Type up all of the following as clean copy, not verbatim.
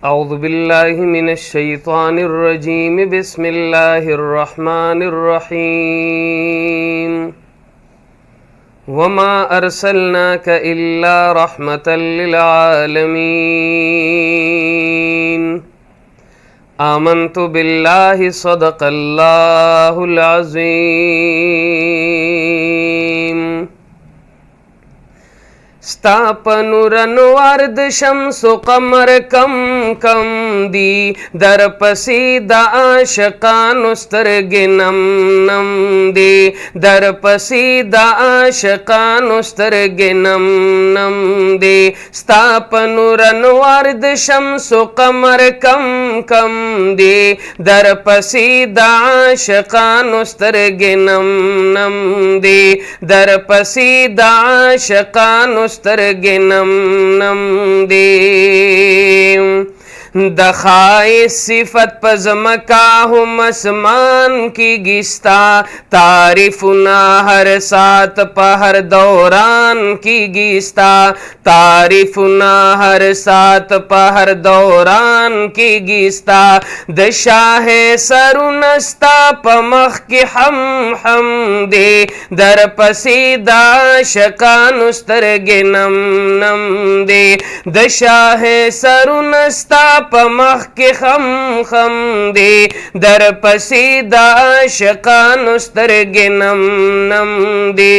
أعوذ بالله من الشيطان الرجيم بسم الله الرحمن الرحيم وما أرسلناك إلا رحمة للعالمين آمنت بالله صدق الله العظيم ستاپنورنوارد شمس و قمر کم کم دی در پسی دا عاشقان سترگ نم نم دی در پسی دا عاشقان سترگ نم نم دی ستاپنورنوارد شمس و قمر کم کم دی در پسی دا عاشقان سترگ نم نم دی در پسی دا عاشقان سترگ نم نم دی دخائے صفت پزمکا ہم اسمان کی گستا تعریفنا ہر ساتھ پہر دوران کی گستا تعریفنا ہر ساتھ پہر دوران کی گستا دشاہ سرونستا پمخ کی ہم دے در پسیدہ شکان استرگ نم نم دے دشاہ سرونستا پمخ کے خم دے در پسیدہ عاشقان سترگ نم نم دے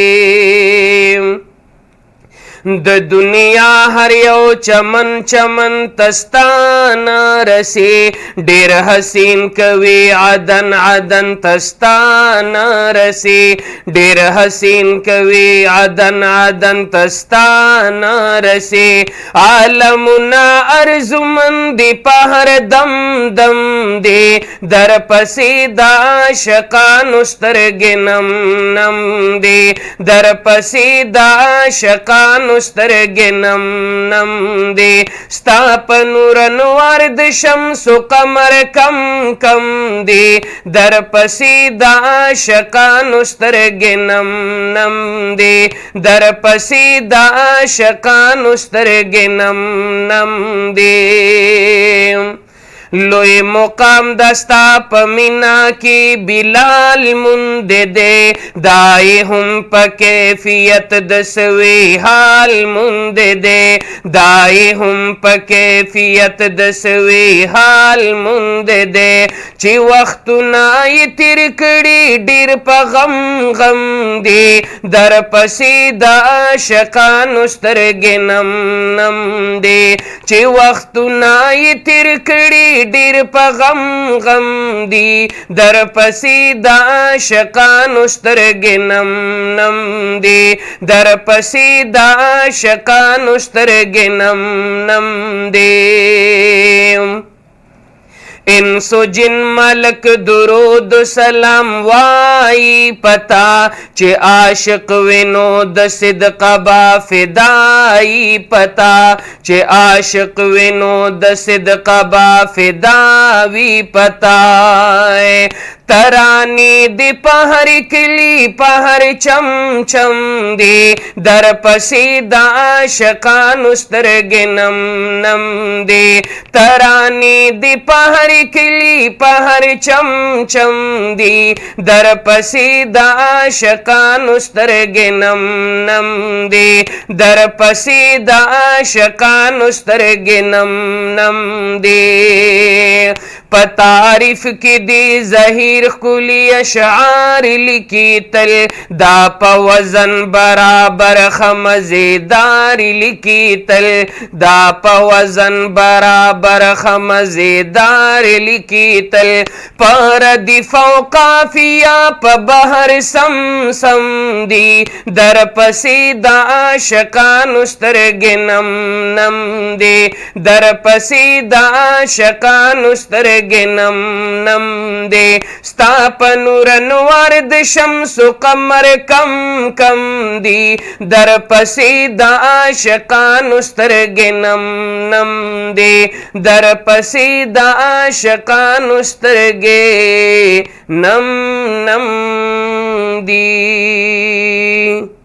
د دنیا هر یو چمن چمن تستانا رسی ډیر حسین کوي عدن عدن تستانا رسی ډیر حسین کوي عدن عدن تستانا رسی عالمنا ارزمندی پهر دم دم دی در پسیدہ عاشقان سترگ نم نم دی در پسیدہ عاشقان سترگ نم نم دی ستاپنور نوارد شمس و قمر کم کم دی در پسیدہ عاشقان سترگ نم نم دی در پسیدہ عاشقان سترگ نم نم دی لوی مقام دستا پمینا کی بلال مند دے دائی ہم پا کیفیت دسوی حال مند دے دائی ہم پا کیفیت دسوی حال مند دے چی وقتو نائی ترکڑی دیر پا غم غم دی در پسیدہ عاشقان سترگ نم نم دی چی وقتو نائی ترکڑی ډیر په غم غم دی در پسیدہ عاشقان سترگ نم نم دی در پسیدہ عاشقان سترگ نم نم دی انس و جن ملک درود سلام وائی پتا چه عاشق وینو د صدق با فدائی پتا چه عاشق وینو د صدق با فداوی پتا ترانی دی پہر کلی پہر چم چم دی در پسیدہ عاشقان سترگ نم نم دی ترانی دی پہر کلی پہر چم چم دی در پسیدہ عاشقان سترگ نم نم دی در پسیدہ عاشقان سترگ نم نم دی پتعریف کی دی ظہیر کلی اشعار لکی تل دا پا وزن برابر خمزیدار لکی تل دا پا وزن برابر خمزیدار لکی تل پر دی فوقافیا پا بحر سم سم دی در پسیدہ عاشقان سترگ نم نم دی در پسیدہ عاشقان سترگ نم نم دی ستاپنور نوارد شمس و قمر کم کم دی در پسیدہ عاشقان سترگ نم نم دی در پسیدہ عاشقان سترگ نم نم دی